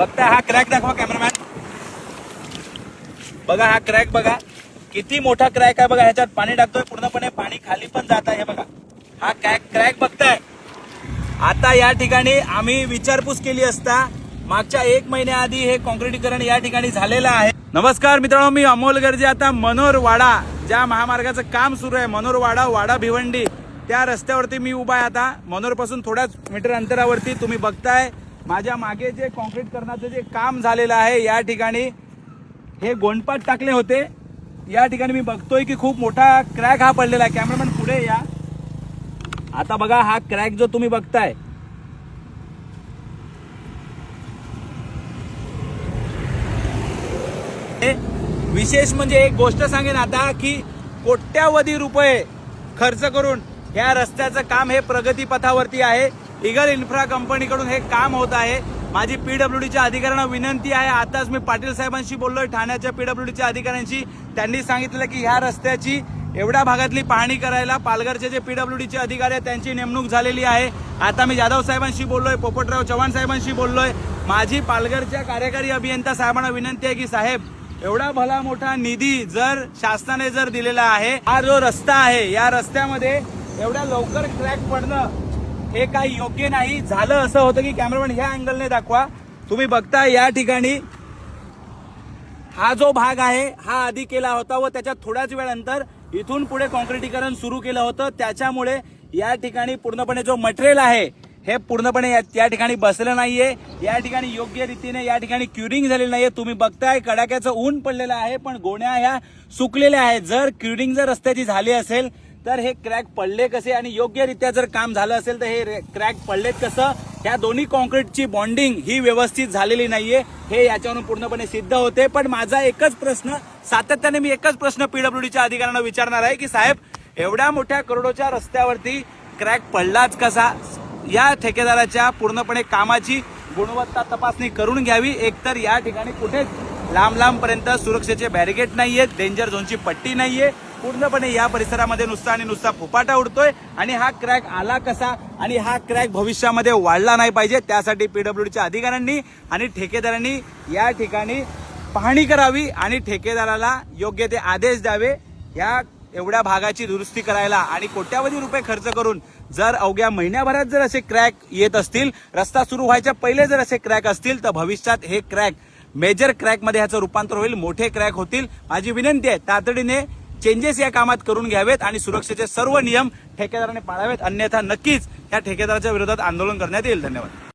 बघताय हा क्रॅक दाखवा कॅमेरामॅन. बघा हा क्रॅक बघा किती मोठा क्रॅक आहे बघा. ह्याच्यात पाणी टाकतोय पूर्णपणे पाणी खाली पण जात आहे. बघा हा क्रॅक बघताय. आता या ठिकाणी आम्ही विचारपूस केली असता मागच्या 1 महिन्याआधी हे कॉन्क्रिटीकरण या ठिकाणी झालेलं आहे. नमस्कार मित्रांनो, मी अमोल गर्जे. आता मनोर-वाडा ज्या महामार्गाचं काम सुरू आहे, मनोर-वाडा वाडा भिवंडी, त्या रस्त्यावरती मी उभा आहे. आता मनोर पासून थोड्याच मीटर अंतरावरती तुम्ही बघताय माझ्या मागे जे कॉन्क्रीटीकरणाचं जे काम झालेलं आहे. या ठिकाणी हे गोंडपाट टाकले होते. या ठिकाणी मी बघतोय की खूप मोठा क्रॅक हा पडलेला आहे. कॅमेरामॅन पुढे या. आता बघा हा क्रॅक जो तुम्ही बघताय, विशेष म्हणजे एक गोष्ट सांगेन आता की कोट्यावधी रुपये खर्च करून या रस्त्याचं काम हे प्रगती पथावरती आहे. ईगल इन्फ्रा कंपनीकडून हे काम होत आहे. माझी पीडब्ल्यूडीच्या अधिकाऱ्यांना विनंती आहे. आताच मी पाटील साहेबांशी बोललोय, ठाण्याच्या पीडब्ल्यूडीच्या अधिकाऱ्यांशी. त्यांनी सांगितलं की ह्या रस्त्याची एवढ्या भागातली पाहणी करायला पालघरचे जे पीडब्ल्यूडीचे अधिकारी आहेत त्यांची नेमणूक झालेली आहे. आता मी जाधव साहेबांशी बोललोय, पोपटराव चव्हाण साहेबांशी बोललोय. माझी पालघरच्या कार्यकारी अभियंता साहेबांना विनंती आहे की साहेब, एवढा भला मोठा निधी जर शासनाने जर दिलेला आहे, हा जो रस्ता आहे या रस्त्यामध्ये एवढ्या लवकर क्रॅक पडणं हे काही योग्य नाही. झालं असं होतं की कॅमेरामॅन ह्या अँगलने दाखवा. तुम्ही बघता या ठिकाणी हा जो भाग आहे हा आधी केला होता व त्याच्या थोड्याच वेळानंतर इथून पुढे कॉन्क्रिटीकरण सुरू केलं होतं. त्याच्यामुळे या ठिकाणी पूर्णपणे जो मटेरियल आहे हे पूर्णपणे या ठिकाणी बसलं नाहीये. या ठिकाणी योग्य रीतीने या ठिकाणी क्युरिंग झालेलं नाहीये. तुम्ही बघताय कडाक्याचं ऊन पडलेलं आहे पण गोण्या ह्या सुकलेल्या आहेत. जर क्युरिंग जर रस्त्याची झाली असेल तर हे क्रॅक पडले कसे आणि योग्यरित्या जर काम झालं असेल तर हे क्रॅक पडलेत कसं. या दोन्ही कॉन्क्रीटची बॉन्डिंग ही व्यवस्थित झालेली नाहीये हे याच्यावरून पूर्णपणे सिद्ध होते. पण माझा एकच प्रश्न, सातत्याने मी एकच प्रश्न पीडब्ल्यूडीच्या अधिकाऱ्यांना विचारणार आहे की साहेब, एवढ्या मोठ्या करोडोच्या रस्त्यावरती क्रॅक पडलाच कसा. या ठेकेदाराच्या पूर्णपणे कामाची गुणवत्ता तपासणी करून घ्यावी. एकतर या ठिकाणी कुठेच लांब पर्यंत सुरक्षेचे बॅरिकेड नाहीयेत, डेंजर झोनची पट्टी नाहीये. पूर्णपणे या परिसरामध्ये नुसता फुपाटा उडतोय आणि हा क्रॅक आला कसा आणि हा क्रॅक भविष्यामध्ये वाढला नाही पाहिजे. त्यासाठी पीडब्ल्यूडीच्या अधिकाऱ्यांनी आणि ठेकेदारांनी या ठिकाणी पाहणी करावी आणि ठेकेदाराला योग्य ते आदेश द्यावे. या एवढ्या भागाची दुरुस्ती करायला आणि कोट्यावधी रुपये खर्च करून जर अवघ्या महिन्याभरात जर असे क्रॅक येत असतील, रस्ता सुरू व्हायच्या पहिले जर असे क्रॅक असतील तर भविष्यात हे क्रॅक मेजर क्रॅक मध्ये ह्याचं रूपांतर होईल, मोठे क्रॅक होतील. माझी विनंती आहे तातडीने चेंजेस या कामात करून घ्यावेत आणि सुरक्षेचे सर्व नियम ठेकेदाराने पाळावेत. अन्यथा नक्कीच या ठेकेदाराच्या विरोधात आंदोलन करण्यात येईल. धन्यवाद.